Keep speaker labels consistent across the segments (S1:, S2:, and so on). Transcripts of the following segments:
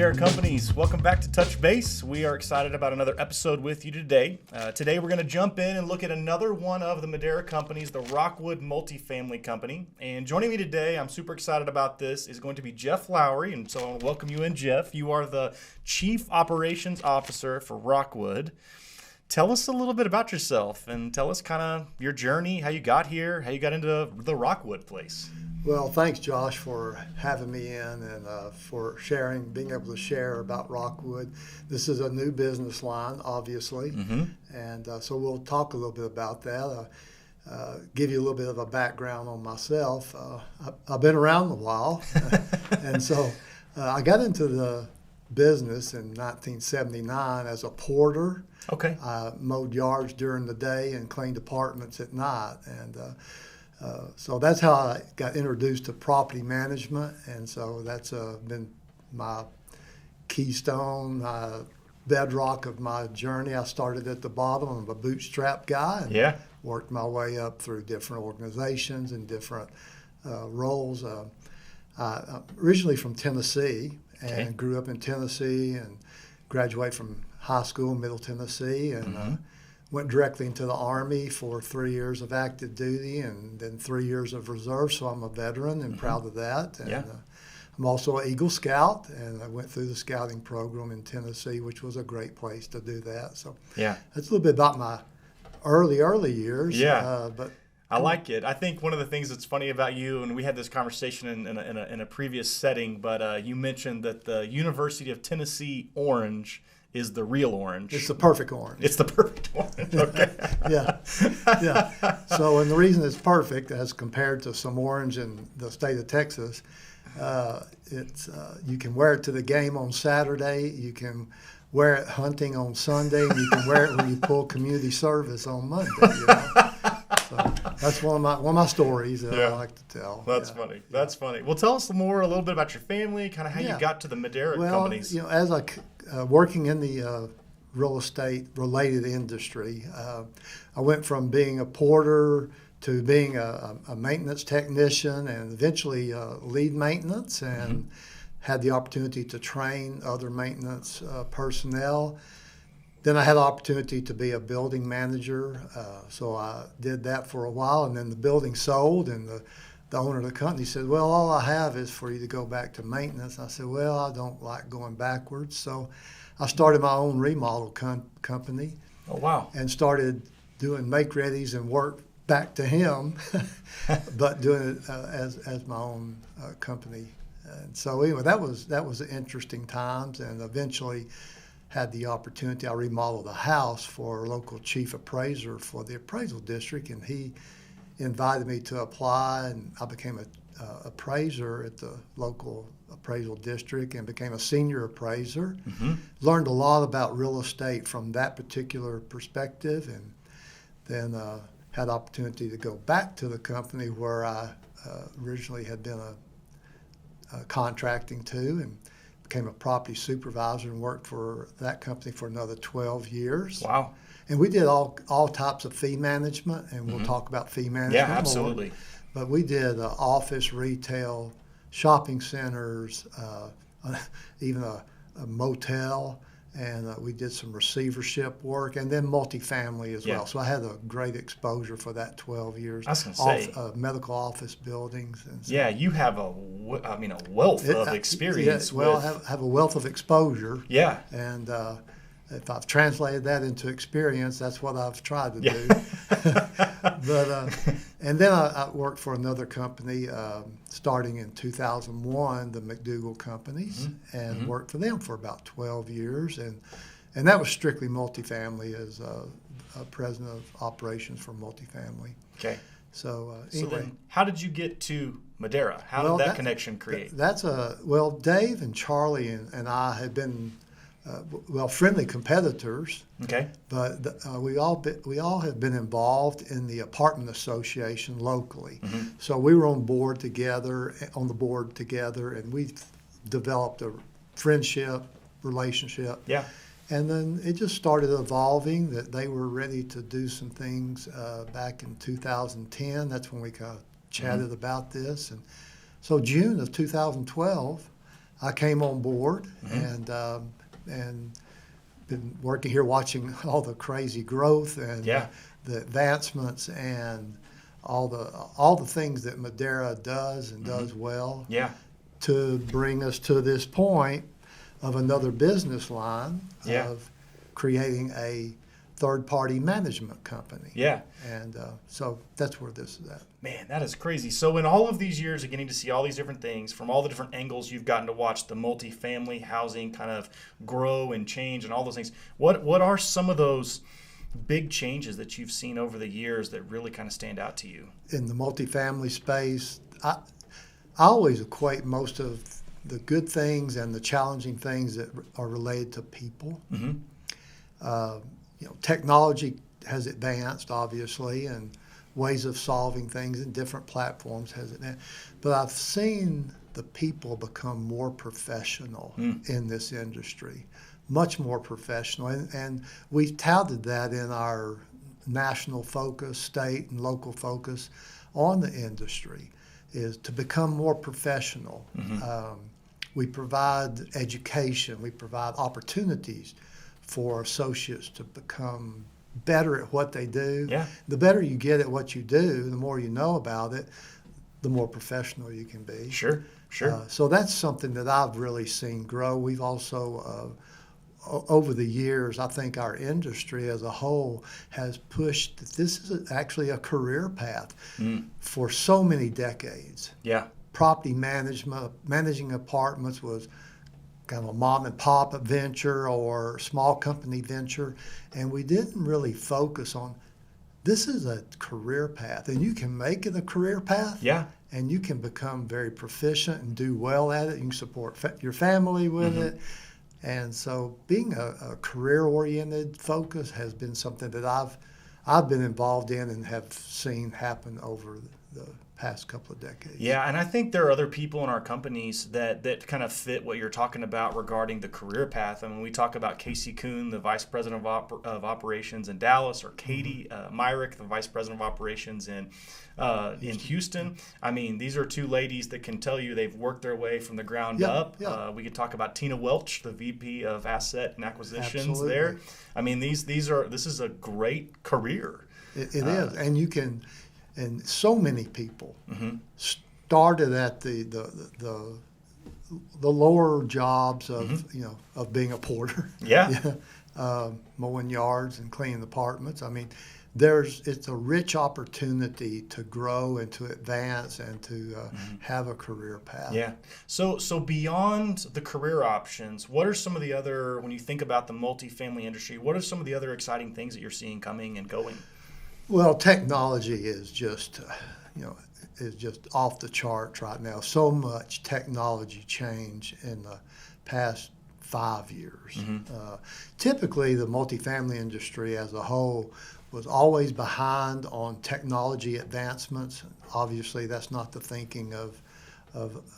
S1: Madera Companies. Welcome back to Touch Base. We are excited about another episode with you today. Today we're going to jump in and look at another one of the Madera Companies, the Rockwood Multifamily Company. And joining me today, I'm super excited about this, is going to be Jeff Lowry. And so I want to welcome you in, Jeff. You are the Chief Operations Officer for Rockwood. Tell us a little bit about yourself and tell us kind of your journey, how you got here, how you got into the Rockwood place.
S2: Well, thanks, Josh, for having me in and for being able to share about Rockwood. This is a new business line, obviously, and so we'll talk a little bit about that. Give you a little bit of a background on myself. I've been around a while, and so I got into the business in 1979 as a porter.
S1: Okay.
S2: I mowed yards during the day and cleaned apartments at night, and so that's how I got introduced to property management, and so that's been my keystone, bedrock of my journey. I started at the bottom. I'm a bootstrap guy and worked my way up through different organizations and different roles. I'm originally from Tennessee and grew up in Tennessee and graduated from high school in Middle Tennessee and went directly into the Army for 3 years of active duty and then 3 years of reserve, so I'm a veteran and proud of that. And I'm also an Eagle Scout, and I went through the scouting program in Tennessee, which was a great place to do that. So that's a little bit about my early years.
S1: But I like it. I think one of the things that's funny about you, and we had this conversation in a previous setting, but you mentioned that the University of Tennessee orange is the real orange.
S2: It's the perfect orange.
S1: It's the perfect orange. Okay.
S2: Yeah. So, and the reason it's perfect, as compared to some orange in the state of Texas, it's you can wear it to the game on Saturday. You can wear it hunting on Sunday. And you can wear it when you pull community service on Monday. You know? So that's one of my stories that I like to tell.
S1: That's funny. That's funny. Well, tell us a little bit about your family, kind of how you got to the Madera Companies.
S2: Well, as I working in the real estate related industry, I went from being a porter to being a maintenance technician and eventually lead maintenance, and had the opportunity to train other maintenance personnel. Then I had the opportunity to be a building manager, so I did that for a while, and then the building sold, and the owner of the company said, well, all I have is for you to go back to maintenance. I said, well, I don't like going backwards, so I started my own remodel company.
S1: Oh, wow.
S2: And started doing make-readies and work back to him, but doing it as my own company. And so anyway, that was interesting times, and eventually had the opportunity. I remodeled a house for a local chief appraiser for the appraisal district, and he invited me to apply, and I became an appraiser at the local appraisal district and became a senior appraiser. Learned a lot about real estate from that particular perspective, and then had opportunity to go back to the company where I originally had been contracting to, and became a property supervisor and worked for that company for another 12 years.
S1: Wow.
S2: And we did all types of fee management, and we'll talk about fee management
S1: Yeah, absolutely.
S2: more. But we did office, retail, shopping centers, even a motel, and we did some receivership work, and then multifamily as well. So I had a great exposure for that 12 years.
S1: I was going to say.
S2: Medical office buildings. And so.
S1: Yeah, you have a wealth of experience.
S2: I have a wealth of exposure.
S1: Yeah.
S2: And if I've translated that into experience, that's what I've tried to do. But and then I worked for another company starting in 2001, the McDougall Companies, and worked for them for about 12 years, and that was strictly multifamily as president of operations for multifamily.
S1: Okay.
S2: So
S1: So
S2: anyway,
S1: then, how did you get to Madera? How did that connection create?
S2: Dave and Charlie and I had been friendly competitors.
S1: Okay.
S2: But we all have been involved in the apartment association locally. So we were on the board together, and we developed a friendship relationship.
S1: Yeah.
S2: And then it just started evolving that they were ready to do some things back in 2010. That's when we kind of chatted about this. And so June of 2012, I came on board and been working here, watching all the crazy growth and the advancements and all the things that Madera does and does well. To bring us to this point of another business line of creating a third-party management company. And so that's where this is at.
S1: Man, that is crazy. So in all of these years of getting to see all these different things, from all the different angles you've gotten to watch the multifamily housing kind of grow and change and all those things, what are some of those big changes that you've seen over the years that really kind of stand out to you? In the multifamily space,
S2: I always equate most of the good things and the challenging things that are related to people. Technology has advanced, obviously, and ways of solving things in different platforms has advanced. But I've seen the people become more professional in this industry, much more professional. And we've touted that in our national focus, state and local focus on the industry, is to become more professional. We provide education, we provide opportunities for associates to become better at what they do. The better you get at what you do, the more you know about it, the more professional you can be. So that's something that I've really seen grow. We've also, over the years, I think our industry as a whole has pushed that this is actually a career path for so many decades. Property management, managing apartments was kind of a mom and pop venture or small company venture, and we didn't really focus on this is a career path, and you can make it a career path, and you can become very proficient and do well at it. You can support your family with it, and so being a career-oriented focus has been something that I've been involved in and have seen happen over the past couple of decades.
S1: And I think there are other people in our companies that kind of fit what you're talking about regarding the career path. I mean, we talk about Casey Kuhn, the Vice President of Operations in Dallas, or Katie Myrick, the Vice President of Operations in Houston. I mean, these are two ladies that can tell you they've worked their way from the ground up. We could talk about Tina Welch, the VP of Asset and Acquisitions there. I mean, this is a great career.
S2: It is, and you can. And so many people started at the lower jobs of of being a porter, mowing yards and cleaning apartments. I mean, it's a rich opportunity to grow and to advance and to have a career path.
S1: So beyond the career options, what are some of the other, when you think about the multifamily industry, what are some of the other exciting things that you're seeing coming and going?
S2: Well, technology is just off the charts right now. So much technology change in the past 5 years. Typically, the multifamily industry as a whole was always behind on technology advancements. Obviously, that's not the thinking of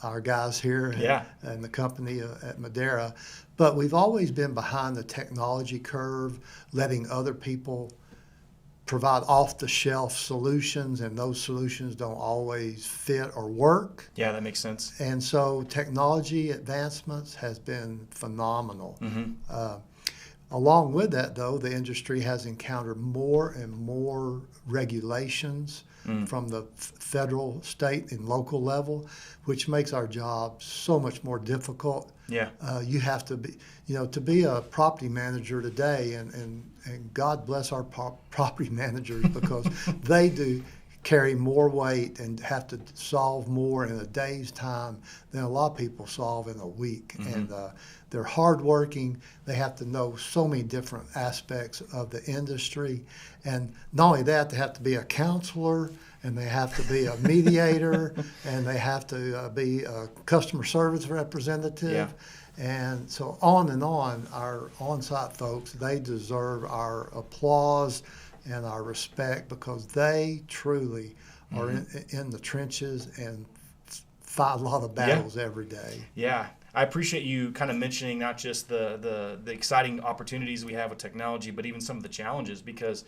S2: our guys here and the company at Madera. But we've always been behind the technology curve, letting other people provide off-the-shelf solutions, and those solutions don't always fit or work.
S1: That makes sense.
S2: And so technology advancements has been phenomenal. Along with that, though, the industry has encountered more and more regulations from the federal, state, and local level, which makes our job so much more difficult. You have to be, to be a property manager today, and God bless our property managers because they do carry more weight and have to solve more in a day's time than a lot of people solve in a week. And they're hardworking. They have to know so many different aspects of the industry. And not only that, they have to be a counselor, and they have to be a mediator, and they have to be a customer service representative. And so on and on, our on-site folks, they deserve our applause and our respect because they truly are in the trenches and fight a lot of battles every day.
S1: I appreciate you kind of mentioning not just the exciting opportunities we have with technology, but even some of the challenges, because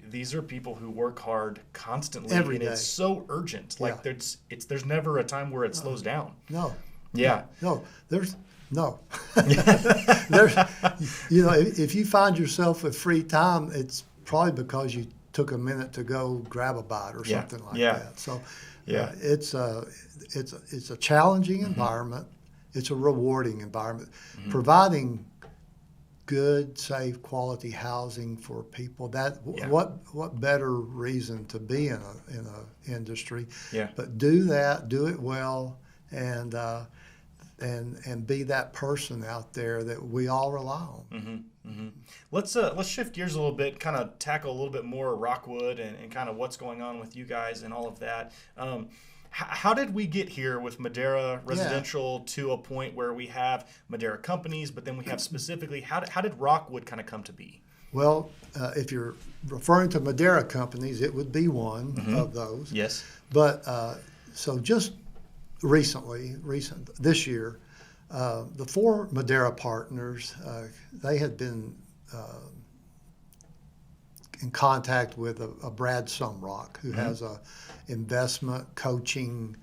S1: these are people who work hard constantly
S2: every day.
S1: It's so urgent. There's never a time where it slows down.
S2: No.
S1: Yeah.
S2: No, there's no. There's, if you find yourself with free time, it's probably because you took a minute to go grab a bite or something like that. So, it's a challenging environment. It's a rewarding environment, providing good, safe, quality housing for people. What better reason to be in a industry?
S1: Yeah.
S2: But do it well, and be that person out there that we all rely on.
S1: Let's shift gears a little bit, kind of tackle a little bit more Rockwood and kind of what's going on with you guys and all of that. How did we get here with Madera Residential to a point where we have Madera Companies, but then we have specifically, how did Rockwood kind of come to be?
S2: Well, if you're referring to Madera Companies, it would be one of those.
S1: Yes.
S2: But so just this year, the four Madera partners, they had been in contact with a Brad Sumrock, who has a investment coaching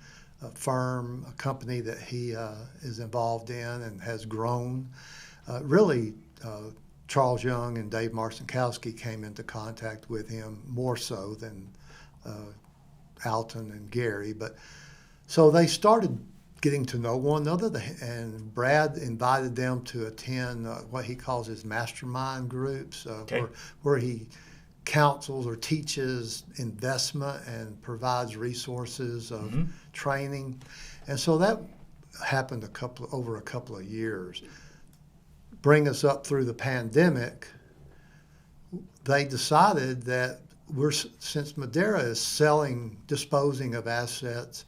S2: firm, a company that he is involved in and has grown. Charles Young and Dave Marcinkowski came into contact with him more so than Alton and Gary. But so they started getting to know one another, and Brad invited them to attend what he calls his mastermind groups, where he counsels or teaches investment and provides resources of training. And so that happened over a couple of years. Bring us up through the pandemic, they decided that since Madera is disposing of assets,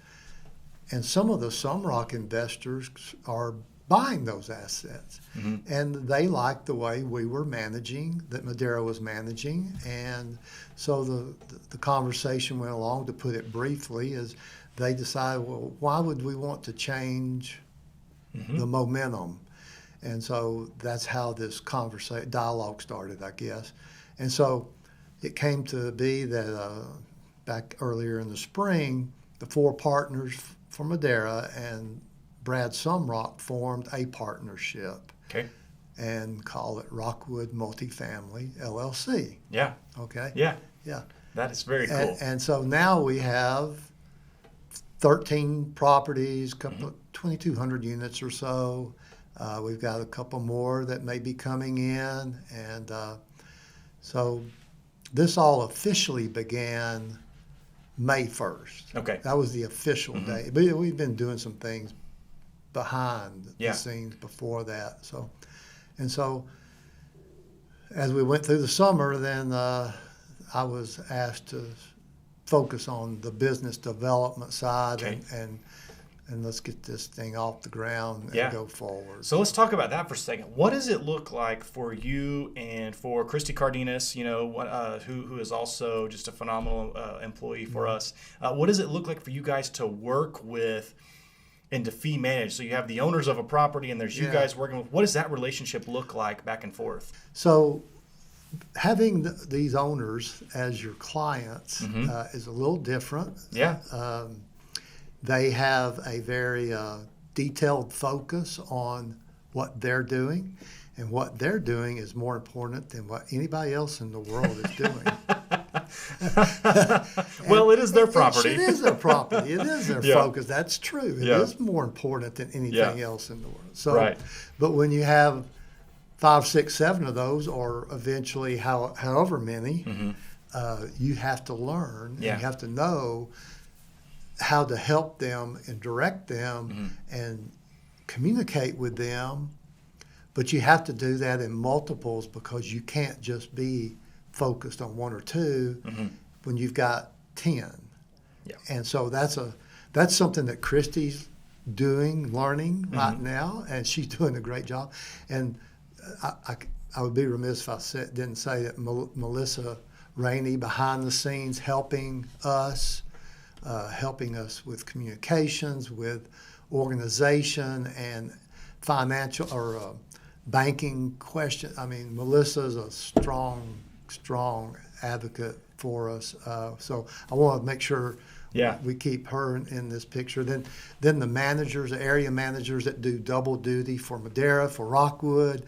S2: and some of the Sumrock investors are buying those assets. And they liked the way we were managing, that Madera was managing. And so the conversation went along, to put it briefly, is they decided, well, why would we want to change the momentum? And so that's how this dialogue started, I guess. And so it came to be that back earlier in the spring, the four partners from Madera and Brad Sumrock formed a partnership and called it Rockwood Multifamily, LLC.
S1: Yeah.
S2: Okay?
S1: Yeah.
S2: Yeah.
S1: That is very cool.
S2: And so now we have 13 properties, 2,200 units or so. We've got a couple more that may be coming in. And so this all officially began May 1st.
S1: Okay.
S2: That was the official day. But we've been doing some things behind the scenes before that. So as we went through the summer, then I was asked to focus on the business development side and let's get this thing off the ground and go forward.
S1: So let's talk about that for a second. What does it look like for you and for Christy Cardenas, who is also just a phenomenal employee for us? What does it look like for you guys to work with and to fee manage? So you have the owners of a property and there's you guys working with. What does that relationship look like back and forth?
S2: So having these owners as your clients is a little different.
S1: Yeah.
S2: They have a very detailed focus on what they're doing, and what they're doing is more important than what anybody else in the world is doing.
S1: Well, it is their property.
S2: It is their property. It is their focus. That's true. It is more important than anything else in the world. So, but when you have 5, 6, 7 of those, or eventually however many, you have to learn. And you have to know how to help them and direct them and communicate with them. But you have to do that in multiples, because you can't just be focused on 1 or 2 when you've got 10. Yeah. And so that's something that Christy's learning right now, and she's doing a great job. And I would be remiss if I didn't say that Melissa Rainey behind the scenes helping us with communications, with organization and financial or banking questions. I mean, Melissa's a strong advocate for us. So I want to make sure
S1: Yeah.
S2: We keep her in this picture. Then the managers, the area managers that do double duty for Madera, for Rockwood,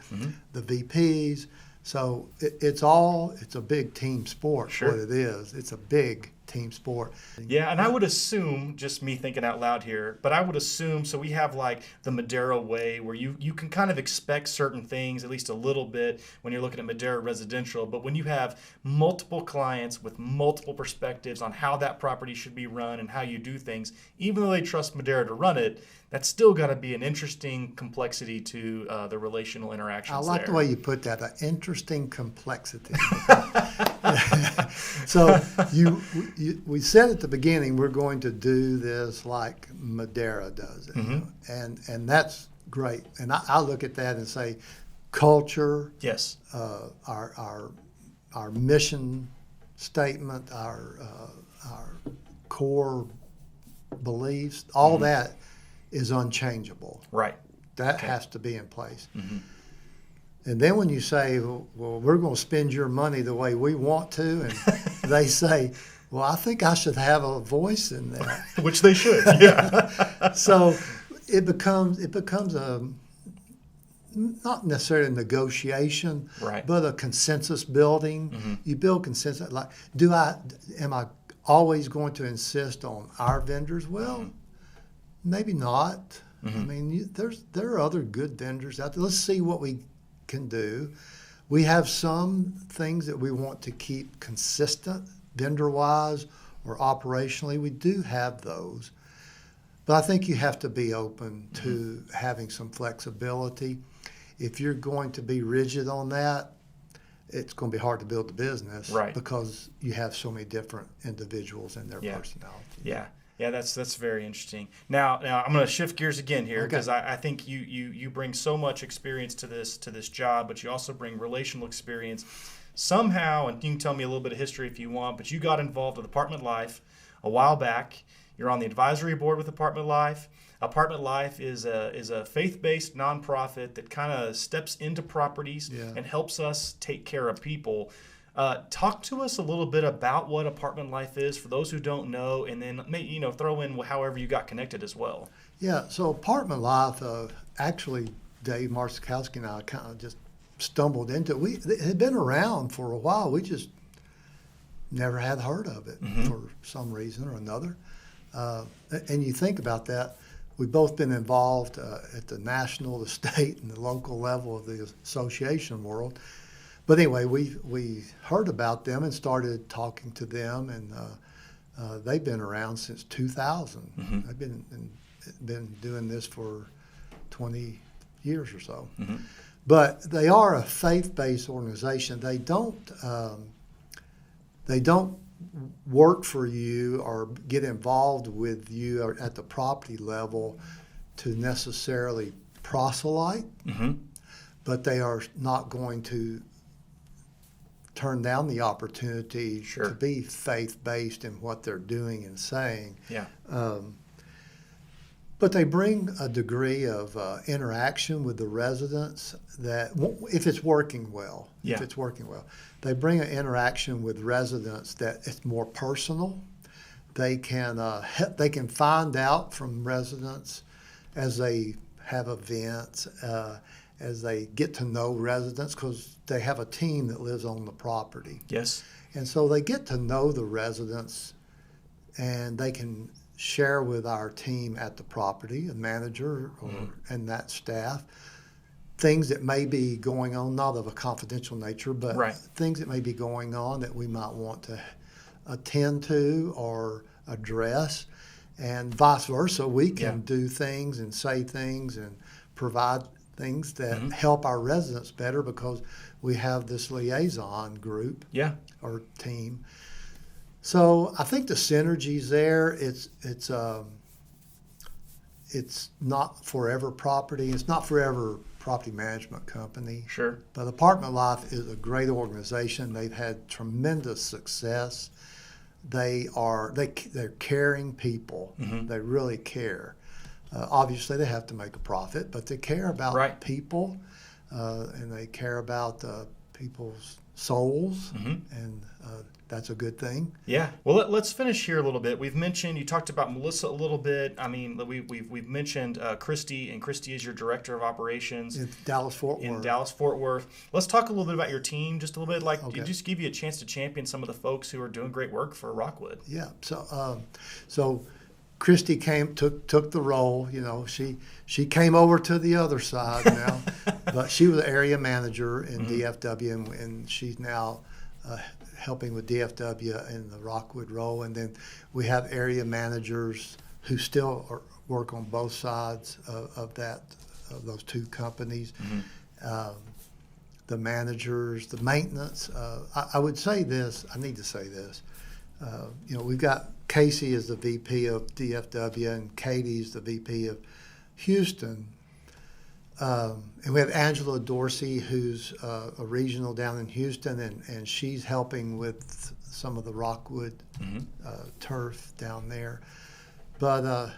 S2: the VPs. So it's a big team sport.
S1: Sure.
S2: What it is. It's a big team sport.
S1: Yeah, and I would assume, just me thinking out loud here, but I would assume, so we have like the Madera way where you can kind of expect certain things, at least a little bit, when you're looking at Madera residential. But when you have multiple clients with multiple perspectives on how that property should be run and how you do things, even though they trust Madera to run it, that's still got to be an interesting complexity to the relational interactions.
S2: I like
S1: there.
S2: the way you put that, an interesting complexity. So we said at the beginning we're going to do this like Madera does it, you know? and that's great. And I look at that and say, culture,
S1: Yes.
S2: our mission statement, our core beliefs, all that is unchangeable.
S1: Right.
S2: That has to be in place. And then when you say, well, we're going to spend your money the way we want to, and they say, well, I think I should have a voice in that.
S1: Which they should, yeah.
S2: So it becomes a, not necessarily a negotiation,
S1: Right.
S2: but a consensus building. You build consensus. Like, am I always going to insist on our vendors? Well, maybe not. I mean, there are other good vendors out there. Let's see what we can do. We have some things that we want to keep consistent vendor-wise or operationally. We do have those. But I think you have to be open to having some flexibility. If you're going to be rigid on that, it's going to be hard to build the business,
S1: Right.
S2: because you have so many different individuals and their personalities.
S1: Yeah, that's very interesting. Now I'm going to shift gears again here, because I think you bring so much experience to this job, but you also bring relational experience somehow. And you can tell me a little bit of history if you want, but you got involved with Apartment Life a while back. You're on the advisory board with Apartment Life. Apartment Life is a faith-based nonprofit that kind of steps into properties and helps us take care of people. Talk to us a little bit about what Apartment Life is for those who don't know, and then maybe, throw in however you got connected as well.
S2: Yeah, so Apartment Life, actually, Dave Marsikowski and I kind of just stumbled into it. It had been around for a while. We just never had heard of it for some reason or another. And you think about that, we've both been involved at the national, the state, and the local level of the association world. But anyway, we heard about them and started talking to them, and they've been around since 2000. They've been doing this for 20 years or so. But they are a faith-based organization. They don't work for you or get involved with you at the property level to necessarily proselyte, but they are not going to turn down the opportunity to be faith-based in what they're doing and saying. But they bring a degree of interaction with the residents that, if it's working well, they bring an interaction with residents that it's more personal. They can find out from residents as they have events, as they get to know residents, because they have a team that lives on the property.
S1: Yes.
S2: And so they get to know the residents, and they can share with our team at the property, a manager and that staff, things that may be going on, not of a confidential nature, but things that may be going on that we might want to attend to or address, and vice versa. We can do things and say things and provide things that help our residents better because we have this liaison group or team. So I think the synergy's there. It's not Forever Property. It's not Forever Property Management Company.
S1: Sure.
S2: But Apartment Life is a great organization. They've had tremendous success. They're caring people. They really care. Obviously, they have to make a profit, but they care about people, and they care about people's souls, and that's a good thing.
S1: Yeah. Well, let's finish here a little bit. We've mentioned, you talked about Melissa a little bit. I mean, we've mentioned Christy, and Christy is your director of operations
S2: In Dallas-Fort Worth.
S1: Let's talk a little bit about your team, just a little bit. Like,
S2: Okay.
S1: just give you a chance to champion some of the folks who are doing great work for Rockwood.
S2: Yeah. So Christy took the role. You know, she came over to the other side now, but she was the area manager in DFW, and she's now helping with DFW in the Rockwood role. And then we have area managers who still work on both sides of those two companies. The managers, the maintenance. I would say this. I need to say this. You know, we've got Casey as the VP of DFW, and Katie's the VP of Houston. And we have Angela Dorsey, who's a regional down in Houston, and she's helping with some of the Rockwood turf down there. But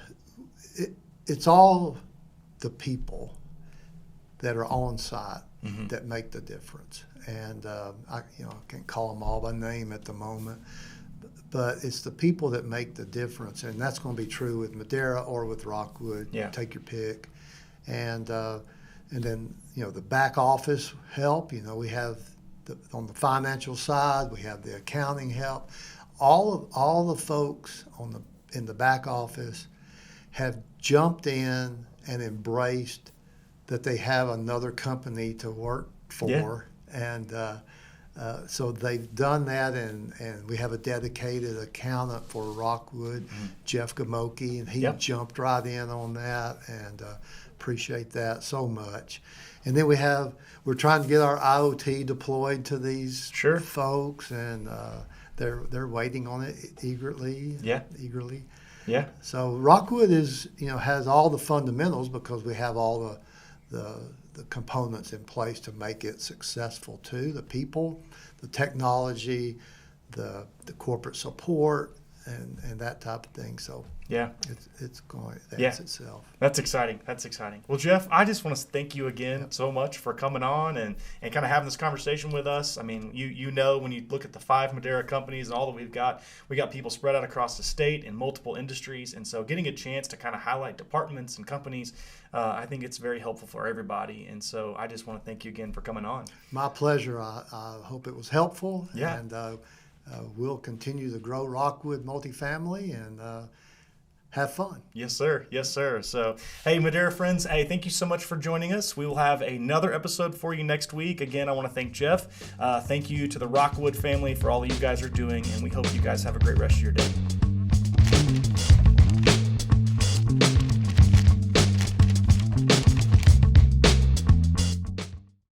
S2: it's all the people that are on site that make the difference. And I can't call them all by name at the moment, but it's the people that make the difference, and that's going to be true with Madera or with Rockwood.
S1: Yeah.
S2: Take your pick. And then, you know, the back office help. You know, we have on the financial side, we have the accounting help. All the folks in the back office have jumped in and embraced that they have another company to work for, and so they've done that, and we have a dedicated accountant for Rockwood, Jeff Gamoki, and he jumped right in on that, and appreciate that so much. And then we're trying to get our IoT deployed to these folks, and they're waiting on it eagerly.
S1: Yeah.
S2: So Rockwood has all the fundamentals because we have all the components in place to make it successful too. The people, the technology, the corporate support, and that type of thing. So it's going to advance itself.
S1: That's exciting. Well, Jeff, I just want to thank you again so much for coming on and kind of having this conversation with us. I mean, you know, when you look at the 5 Madera companies and all that we got people spread out across the state in multiple industries, and so getting a chance to kind of highlight departments and companies, I think it's very helpful for everybody. And so I just want to thank you again for coming on.
S2: My pleasure. I hope it was helpful.
S1: Yeah.
S2: And we'll continue to grow Rockwood Multifamily and have fun.
S1: Yes, sir. So, hey, Madera friends, hey, thank you so much for joining us. We will have another episode for you next week. Again, I want to thank Jeff. Thank you to the Rockwood family for all that you guys are doing, and we hope you guys have a great rest of your day.